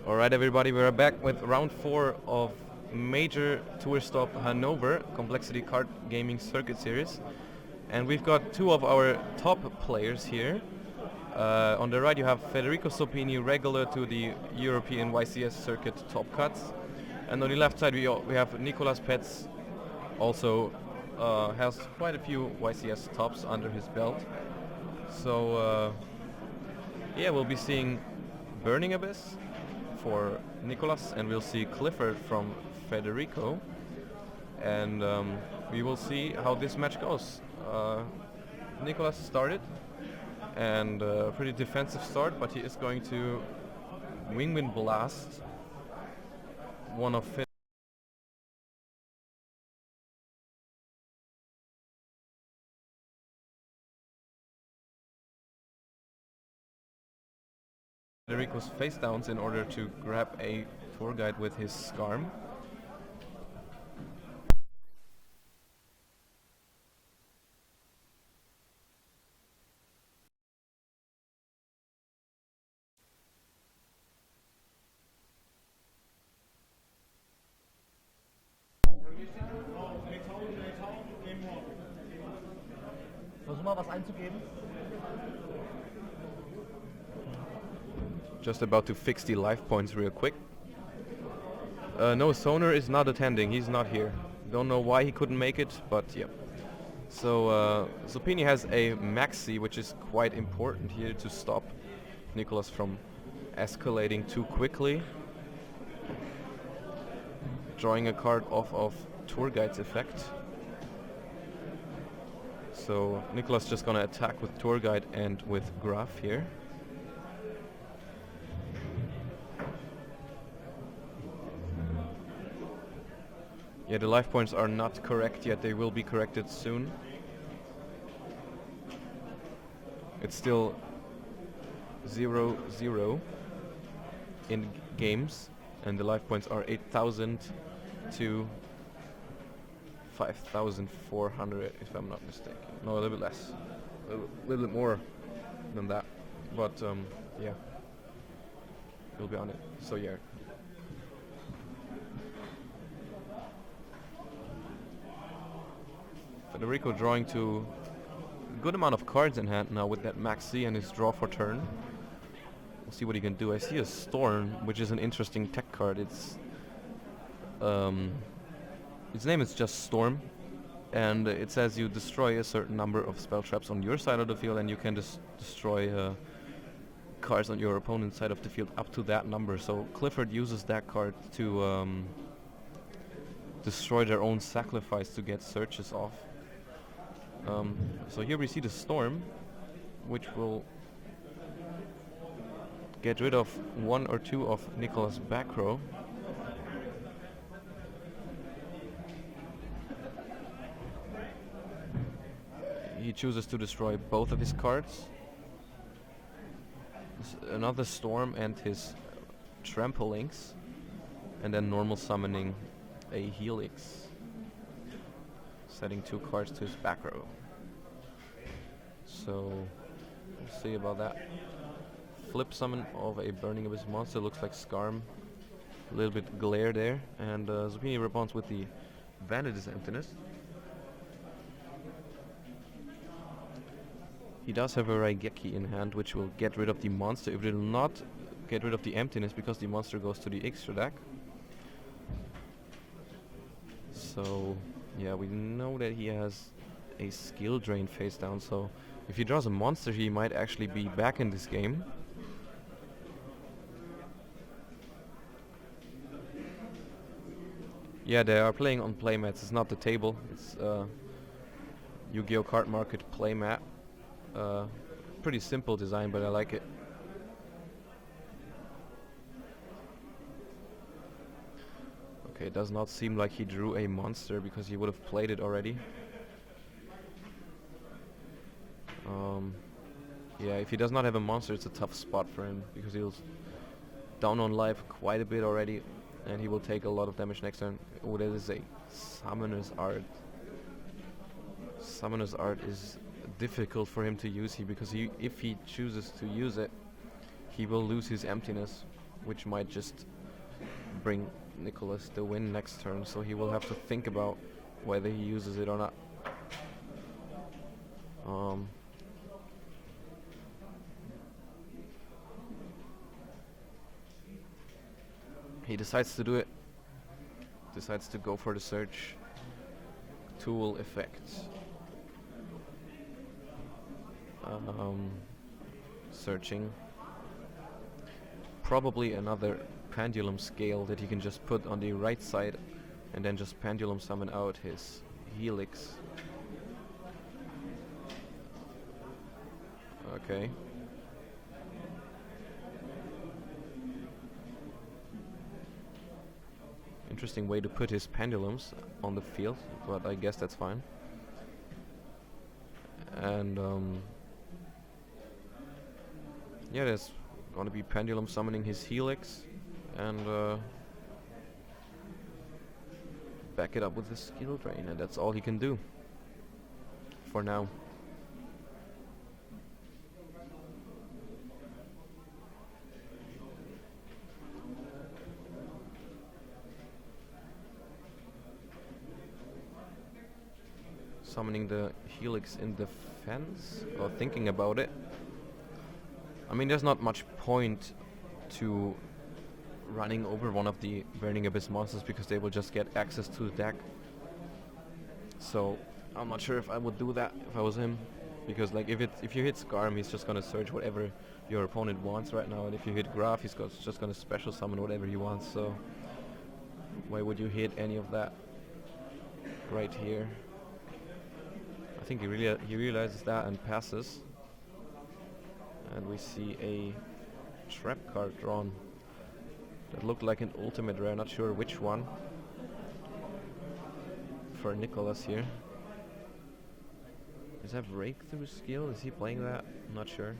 Alright everybody, we're back with round 4 of Major Tour Stop Hannover Complexity Card Gaming Circuit Series. And we've got two of our top players here. On the right you have Frederico Zappini, regular to the European YCS circuit top cuts. And on the left side we have Nicolas Perz, also has quite a few YCS tops under his belt. So yeah, we'll be seeing Burning Abyss for Nicolas, and we'll see Qliphort from Federico, and we will see how this match goes. Nicolas started, and a pretty defensive start, but he is going to wing blast one of Federico's face downs in order to grab a tour guide with his Scarm. Versuch mal was einzugeben. Just about to fix the life points real quick. No, Soner is not attending, he's not here. Don't know why he couldn't make it, but yeah. So Zappini has a Maxi, which is quite important here to stop Nicolas from escalating too quickly. Drawing a card off of Tour Guide's effect. So Nicolas just gonna attack with Tour Guide and with Graph here. Yeah, the life points are not correct yet, they will be corrected soon. It's still 0-0 in games, and the life points are 8,000 to 5,400 if I'm not mistaken. No, a little bit less. A little bit more than that. But yeah, we'll be on it. So yeah. Federico drawing to a good amount of cards in hand now with that Maxi and his draw for turn. We'll see what he can do. I see a Storm, which is an interesting tech card. It's its name is just Storm, and it says you destroy a certain number of spell traps on your side of the field, and you can destroy cards on your opponent's side of the field up to that number. So Qliphort uses that card to destroy their own sacrifice to get searches off. So here we see the Storm, which will get rid of one or two of Nicolas' back row. He chooses to destroy both of his cards. Another Storm and his Tramplings, and then normal summoning a Helix, setting 2 cards to his back row. So we'll see about that. Flip summon of a Burning Abyss monster, looks like Scarm. A little bit glare there, and Zappini responds with the Vanity's Emptiness. He does have a Raigeki in hand, which will get rid of the monster. It will not get rid of the emptiness because the monster goes to the extra deck. So yeah, we know that he has a skill drain face down, so if he draws a monster he might actually be back in this game. Yeah, they are playing on playmats, it's not the table, it's YGO Card Market playmat. Pretty simple design, but I like it. Okay, it does not seem like he drew a monster because he would have played it already. Yeah, if he does not have a monster, it's a tough spot for him because he'll down on life quite a bit already, and he will take a lot of damage next turn. Oh, that is a Summoner's Art. Summoner's Art is difficult for him to use here because if he chooses to use it, he will lose his emptiness, which might just bring Nicolas the win next turn, so he will have to think about whether he uses it or not. He decides to do it. Decides to go for the search. Tool effect. Searching. Probably another pendulum scale that he can just put on the right side and then just pendulum summon out his helix. Okay. Interesting way to put his pendulums on the field, but I guess that's fine. And yeah, there's gonna be pendulum summoning his helix and back it up with the skill drain, and that's all he can do for now. Summoning the helix in defense, or thinking about it. I mean, there's not much point to running over one of the Burning Abyss monsters because they will just get access to the deck. So I'm not sure if I would do that if I was him, because like if you hit Skarm, he's just gonna search whatever your opponent wants right now, and if you hit Graf, he's just gonna special summon whatever he wants. So why would you hit any of that right here? I think he realizes that and passes. And we see a trap card drawn that looked like an ultimate rare, not sure which one, for Nicolas here. Does that breakthrough skill? Is he playing that? I'm not sure.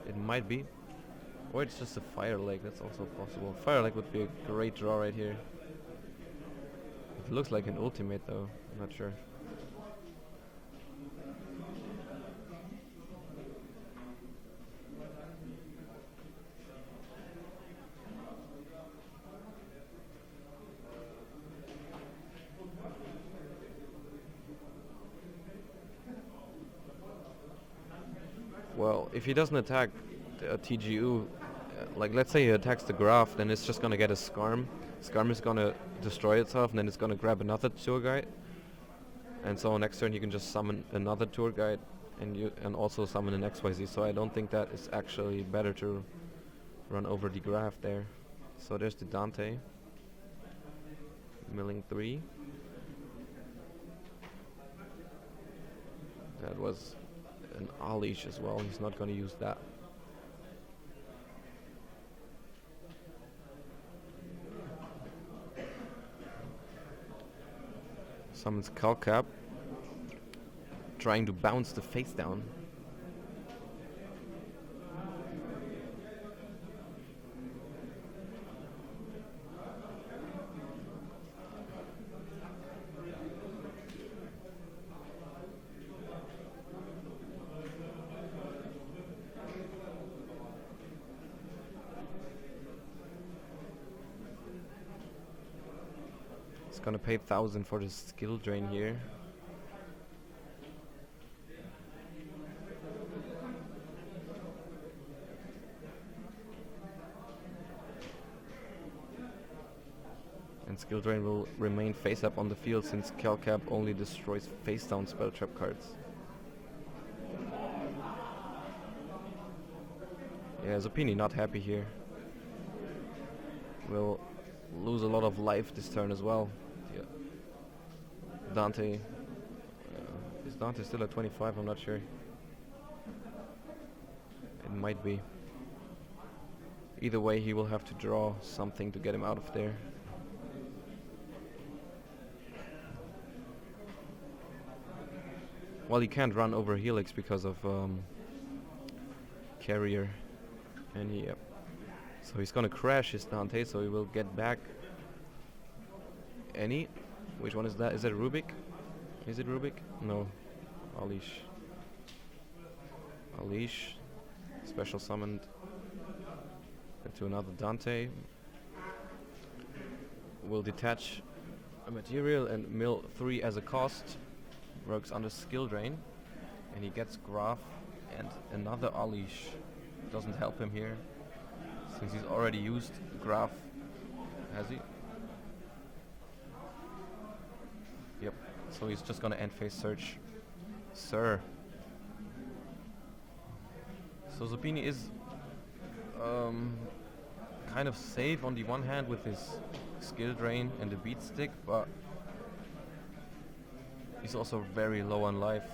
It might be. Or it's just a fire leg, that's also possible. Fire leg would be a great draw right here. It looks like an ultimate though, I'm not sure. Well, if he doesn't attack the TGU, like let's say he attacks the Graph, then it's just gonna get a Skarm. Skarm is gonna destroy itself, and then it's gonna grab another tour guide. And so next turn you can just summon another tour guide, and also summon an XYZ. So I don't think that is actually better to run over the Graph there. So there's the Dante. Milling 3. That was an Alish as well, he's not gonna use that. Summons Calcap, trying to bounce the face down. Gonna pay 1,000 for the skill drain here. And skill drain will remain face up on the field since Calcap only destroys face down spell trap cards. Yeah, Zappini not happy here. Will lose a lot of life this turn as well. Yeah. Dante. Is Dante still at 25? I'm not sure. It might be. Either way, he will have to draw something to get him out of there. Well, he can't run over Helix because of Carrier. And yep. So he's gonna crash his Dante, so he will get back any. Which one is that? Is that Rubik? Is it Rubik? No. Alish. Alish. Special summoned. into another Dante. Will detach a material and mill 3 as a cost. Works under skill drain. And he gets Graph and another Unleash. Doesn't help him here, since he's already used Graph. Has he? Yep. So he's just gonna end phase search. Sir. So Zappini is kind of safe on the one hand with his skill drain and the beat stick, but he's also very low on life.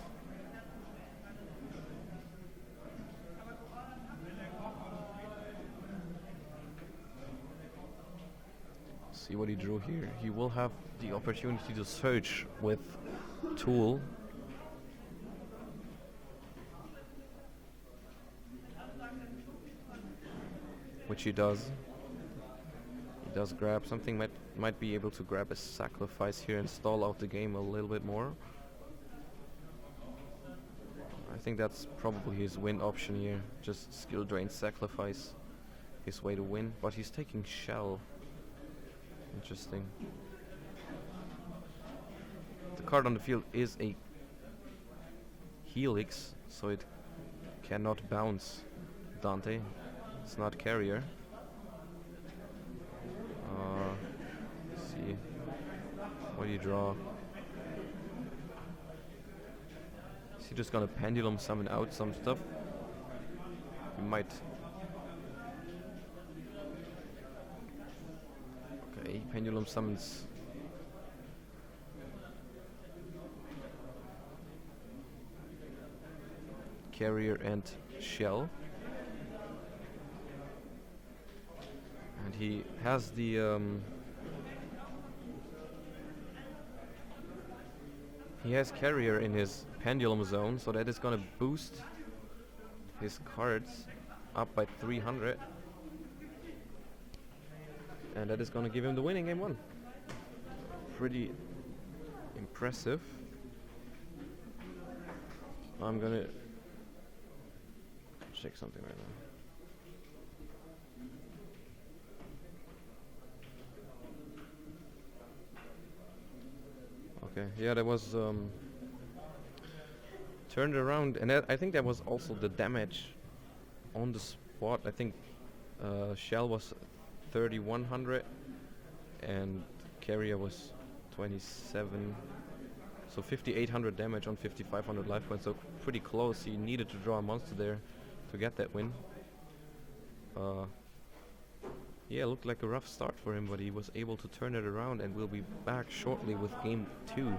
See what he drew here. He will have the opportunity to search with Tool. Which he does. He does grab something, might be able to grab a sacrifice here and stall out the game a little bit more. I think that's probably his win option here. Just skill drain sacrifice, his way to win. But he's taking Shell. Interesting. The card on the field is a Helix, so it cannot bounce Dante. It's not carrier. Let's see. What do you draw? Is he just gonna pendulum summon out some stuff? He might. Okay, he pendulum summons carrier and Shell. And he has the he has carrier in his pendulum zone, so that is gonna boost his cards up by 300, and that is gonna give him the win in game 1. Pretty impressive. I'm gonna check something right now. Okay, yeah, that was turned around, and I think that was also the damage on the spot. I think Shell was 3100 and carrier was 27, so 5800 damage on 5500 life points, so pretty close. He needed to draw a monster there to get that win. Yeah, looked like a rough start for him, but he was able to turn it around, and we'll be back shortly with game 2.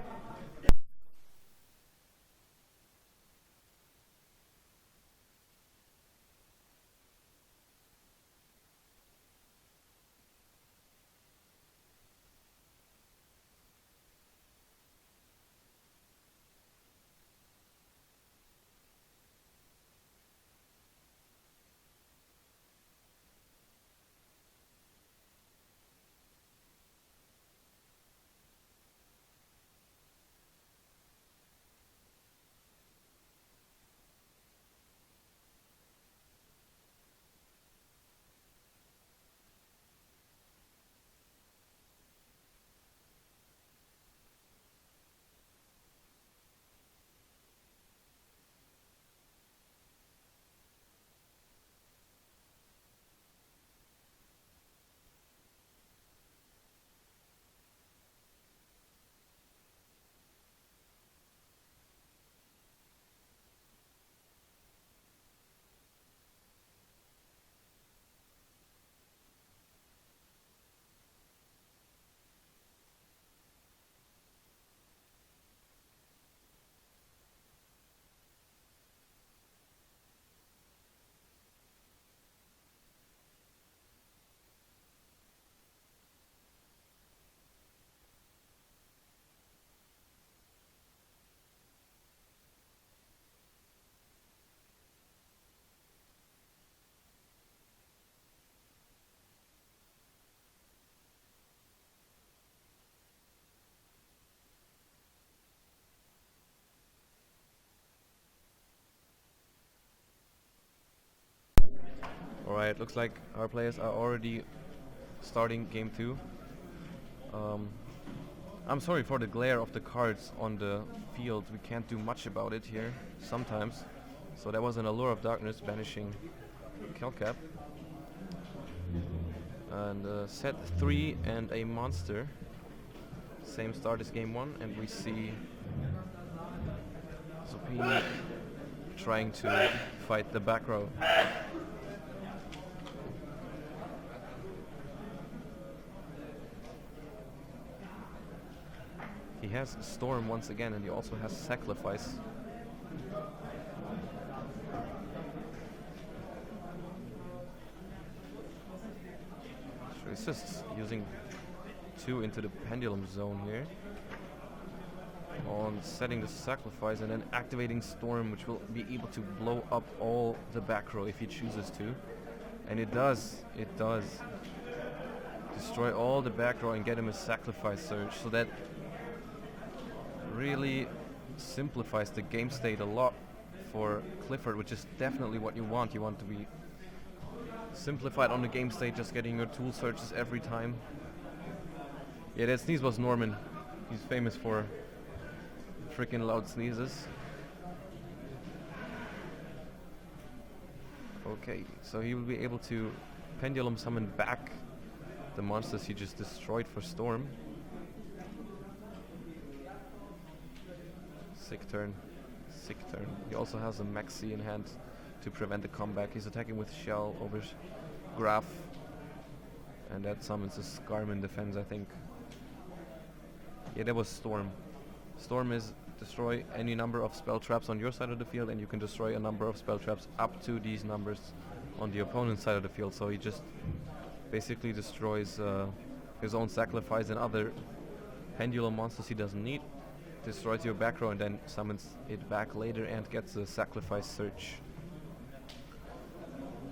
Alright, looks like our players are already starting game 2. I'm sorry for the glare of the cards on the field. We can't do much about it here sometimes. So that was an Allure of Darkness banishing Kelcap. And set 3 and a monster. Same start as game 1, and we see Zappini trying to fight the back row. He has Storm once again, and he also has Sacrifice. So he's just using 2 into the Pendulum Zone here. On setting the Sacrifice and then activating Storm, which will be able to blow up all the back row if he chooses to. And it does. Destroy all the back row and get him a Sacrifice Surge. So that really simplifies the game state a lot for Qliphort, which is definitely what you want. You want to be simplified on the game state, just getting your tool searches every time. Yeah, that sneeze was Norman. He's famous for freaking loud sneezes. Okay, so he will be able to Pendulum summon back the monsters he just destroyed for Storm. Sick turn. He also has a Maxi in hand to prevent the comeback. He's attacking with Shell over Graph. And that summons a Scarman defense, I think. Yeah, that was Storm. Storm is destroy any number of spell traps on your side of the field, and you can destroy a number of spell traps up to these numbers on the opponent's side of the field. So he just basically destroys his own Sacrifice and other Pendulum monsters he doesn't need. Destroys your back row and then summons it back later and gets a Sacrifice Search.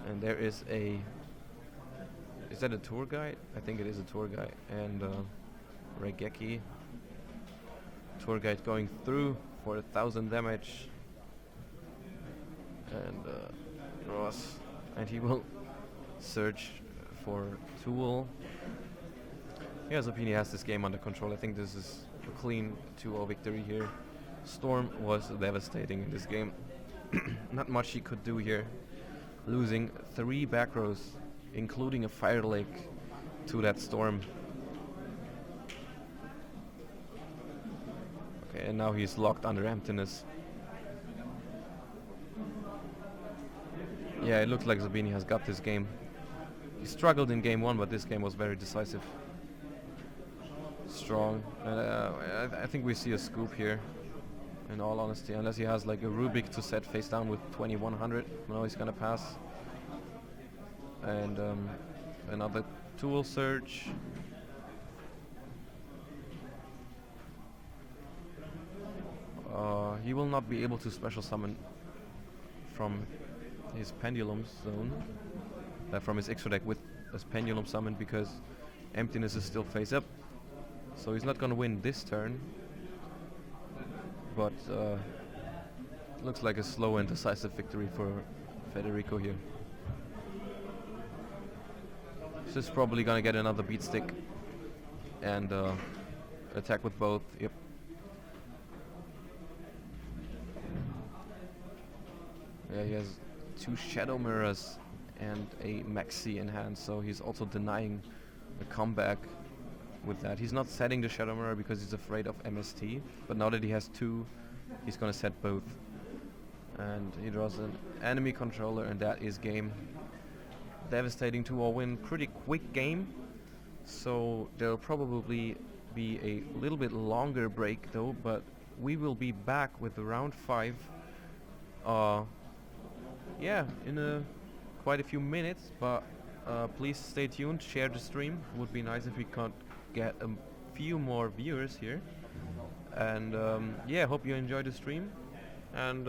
And there is a... Is that a tour guide? I think it is a tour guide. And Regeki. Tour guide going through for 1,000 damage. And Ross. And he will search for Tool. Yeah, Zappini has this game under control. I think this is a clean 2-0 victory here. Storm was devastating in this game. Not much he could do here. Losing 3 back rows, including a Fire Lake, to that Storm. Okay, and now he's locked under Emptiness. Yeah, it looks like Zappini has got this game. He struggled in game 1, but this game was very decisive. Strong. I think we see a scoop here, in all honesty, unless he has like a Rubik to set face down with 2100. No, he's gonna pass. And another Tool Search. He will not be able to special summon from his Pendulum Zone, from his extra deck with his Pendulum summon, because Emptiness is still face up. So he's not gonna win this turn, but looks like a slow and decisive victory for Frederico here. He's just probably gonna get another beat stick and attack with both. Yep. Yeah, he has 2 Shadow Mirrors and a Maxi in hand, so he's also denying a comeback with that. He's not setting the Shadow Mirror because he's afraid of MST, but now that he has 2, he's gonna set both. And he draws an enemy controller, and that is game. Devastating 2-0 win, pretty quick game. So there'll probably be a little bit longer break though, but we will be back with round 5. Yeah, in quite a few minutes, but please stay tuned, share the stream. It would be nice if we could get a few more viewers here. And yeah, hope you enjoyed the stream. And